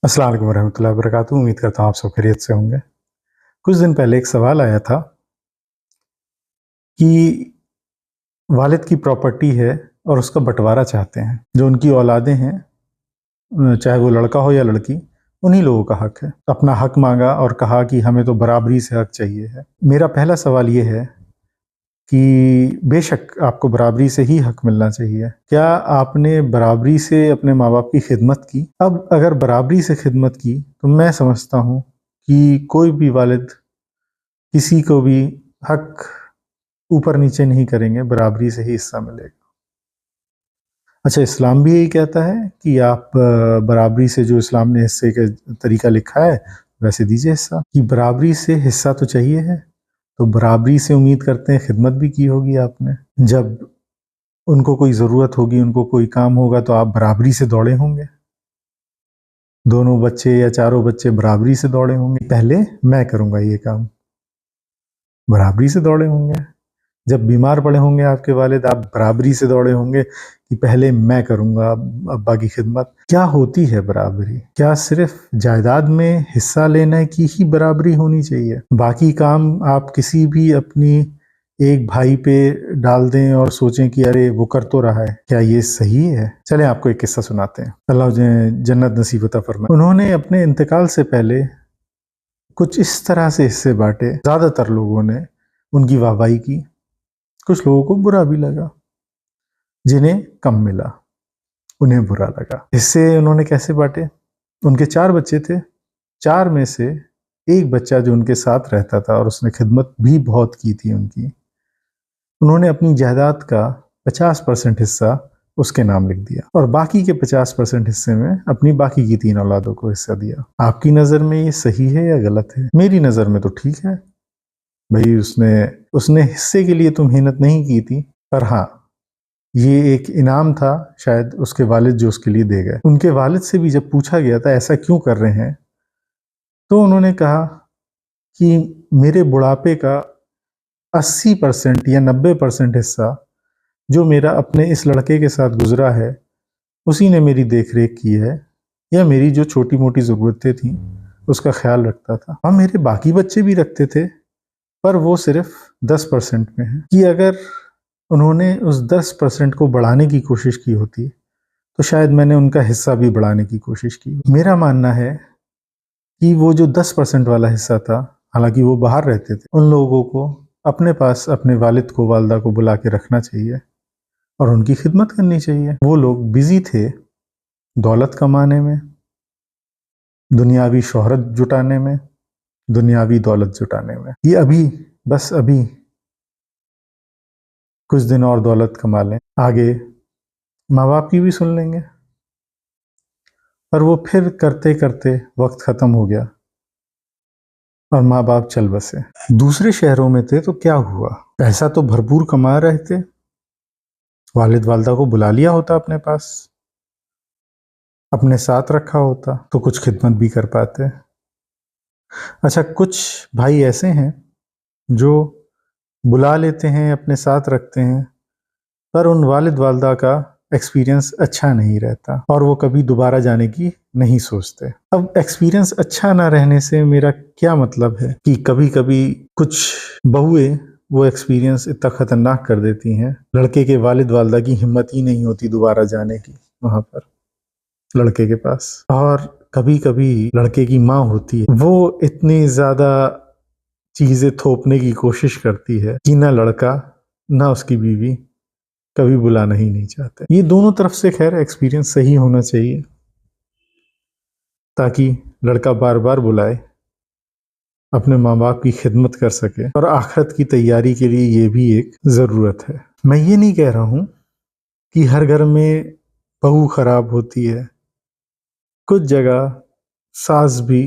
अस्सलाम वालेकुम रहमतुल्लाहि व बरकातुहू। उम्मीद करता हूँ आप सब खैरियत से होंगे। कुछ दिन पहले एक सवाल आया था कि वालिद की प्रॉपर्टी है और उसका बँटवारा चाहते हैं। जो उनकी औलादें हैं, चाहे वो लड़का हो या लड़की, उन्हीं लोगों का हक है। अपना हक माँगा और कहा कि हमें तो बराबरी से हक चाहिए है। मेरा पहला सवाल ये है कि बेशक आपको बराबरी से ही हक मिलना चाहिए। क्या आपने बराबरी से अपने माँ-बाप की खिदमत की? अब अगर बराबरी से खिदमत की, तो मैं समझता हूँ कि कोई भी वालिद किसी को भी हक ऊपर नीचे नहीं करेंगे, बराबरी से ही हिस्सा मिलेगा। अच्छा, इस्लाम भी यही कहता है कि आप बराबरी से, जो इस्लाम ने हिस्से का तरीका लिखा है वैसे दीजिए हिस्सा। कि बराबरी से हिस्सा तो चाहिए है, तो बराबरी से उम्मीद करते हैं खिदमत भी की होगी आपने। जब उनको कोई ज़रूरत होगी, उनको कोई काम होगा, तो आप बराबरी से दौड़े होंगे। दोनों बच्चे या चारों बच्चे बराबरी से दौड़े होंगे। पहले मैं करूँगा ये काम, बराबरी से दौड़े होंगे। जब बीमार पड़े होंगे आपके वालिद, आप बराबरी से दौड़े होंगे कि पहले मैं करूँगा अब्बा की खिदमत। क्या होती है बराबरी? क्या सिर्फ जायदाद में हिस्सा लेने की ही बराबरी होनी चाहिए? बाकी काम आप किसी भी अपनी एक भाई पे डाल दें और सोचें कि अरे वो कर तो रहा है, क्या ये सही है? चलें आपको एक किस्सा सुनाते हैं। अल्लाह उन्हें जन्नत नसीब अता फरमाए। उन्होंने अपने इंतकाल से पहले कुछ इस तरह से हिस्से बाँटे, ज़्यादातर लोगों ने उनकी वाहवाही की, कुछ लोगों को बुरा भी लगा। जिन्हें कम मिला, उन्हें बुरा लगा। हिस्से उन्होंने कैसे बाँटे? उनके 4 बच्चे थे, 4 में से एक बच्चा जो उनके साथ रहता था और उसने खिदमत भी बहुत की थी उनकी, उन्होंने अपनी जायदाद का 50% हिस्सा उसके नाम लिख दिया और बाकी के 50% हिस्से में अपनी बाकी की 3 औलादों को हिस्सा दिया। आपकी नज़र में ये सही है या गलत है? मेरी नज़र में तो ठीक है। भई उसने हिस्से के लिए तो मेहनत नहीं की थी, पर हाँ, ये एक इनाम था शायद उसके वालिद जो उसके लिए दे गए। उनके वालिद से भी जब पूछा गया था ऐसा क्यों कर रहे हैं, तो उन्होंने कहा कि मेरे बुढ़ापे का 80% या 90% हिस्सा जो मेरा अपने इस लड़के के साथ गुजरा है, उसी ने मेरी देख-रेख की है या मेरी जो छोटी-मोटी ज़रूरतें थीं, उसका ख्याल रखता था। हाँ, मेरे बाकी बच्चे भी रखते थे, पर वो सिर्फ 10% में है। कि अगर उन्होंने उस 10% को बढ़ाने की कोशिश की होती, तो शायद मैंने उनका हिस्सा भी बढ़ाने की कोशिश की। मेरा मानना है कि वो जो 10% वाला हिस्सा था, हालाँकि वो बाहर रहते थे, उन लोगों को अपने पास अपने वालिद को, वालिदा को बुला के रखना चाहिए और उनकी खिदमत करनी चाहिए। वो लोग बिज़ी थे दौलत कमाने में, दुनियावी शोहरत जुटाने में, दुनियावी दौलत जुटाने में। ये अभी, बस अभी कुछ दिन और दौलत कमा लें, आगे माँ-बाप की भी सुन लेंगे। पर वो फिर करते-करते वक़्त ख़त्म हो गया और माँ-बाप चल बसे। दूसरे शहरों में थे तो क्या हुआ? पैसा तो भरपूर कमा रहे थे, वालिद-वालिदा को बुला लिया होता अपने पास, अपने साथ रखा होता, तो कुछ खिदमत भी कर पाते। अच्छा, कुछ भाई ऐसे हैं जो बुला लेते हैं, अपने साथ रखते हैं, पर उन वालिद-वालिदा का एक्सपीरियंस अच्छा नहीं रहता और वो कभी दोबारा जाने की नहीं सोचते। अब एक्सपीरियंस अच्छा ना रहने से मेरा क्या मतलब है कि कभी-कभी कुछ बहुएँ वो एक्सपीरियंस इतना ख़तरनाक कर देती हैं, लड़के के वालिद-वालिदा की हिम्मत ही नहीं होती दोबारा जाने की वहाँ पर, लड़के के पास। और कभी-कभी लड़के की माँ होती है, वो इतनी ज़्यादा चीज़ें थोपने की कोशिश करती है कि ना लड़का, ना उसकी बीवी कभी बुलाना ही नहीं चाहते। ये दोनों तरफ से खैर एक्सपीरियंस सही होना चाहिए, ताकि लड़का बार-बार बुलाए, अपने माँ-बाप की खिदमत कर सके और आखिरत की तैयारी के लिए ये भी एक ज़रूरत है। मैं ये नहीं कह रहा हूँ कि हर घर में बहू खराब होती है, कुछ जगह सास भी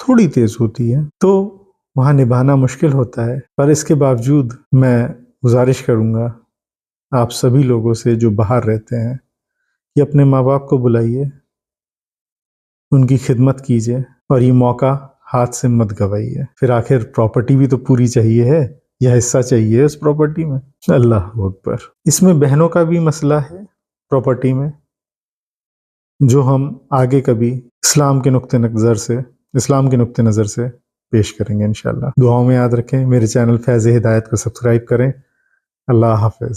थोड़ी तेज़ होती है, तो वहाँ निभाना मुश्किल होता है। पर इसके बावजूद मैं गुज़ारिश करूँगा आप सभी लोगों से जो बाहर रहते हैं कि अपने माँ-बाप को बुलाइए, उनकी खिदमत कीजिए और ये मौका हाथ से मत गवाइए। फिर आखिर प्रॉपर्टी भी तो पूरी चाहिए है या हिस्सा चाहिए उस प्रॉपर्टी में। अल्लाह हू अकबर। इसमें बहनों का भी मसला है प्रॉपर्टी में। जो हम आगे कभी इस्लाम के नुक्ते नज़र से पेश करेंगे इंशाल्लाह। दुआओं में याद रखें। मेरे चैनल फैज़ हिदायत को सब्सक्राइब करें। अल्लाह हाफ़िज़।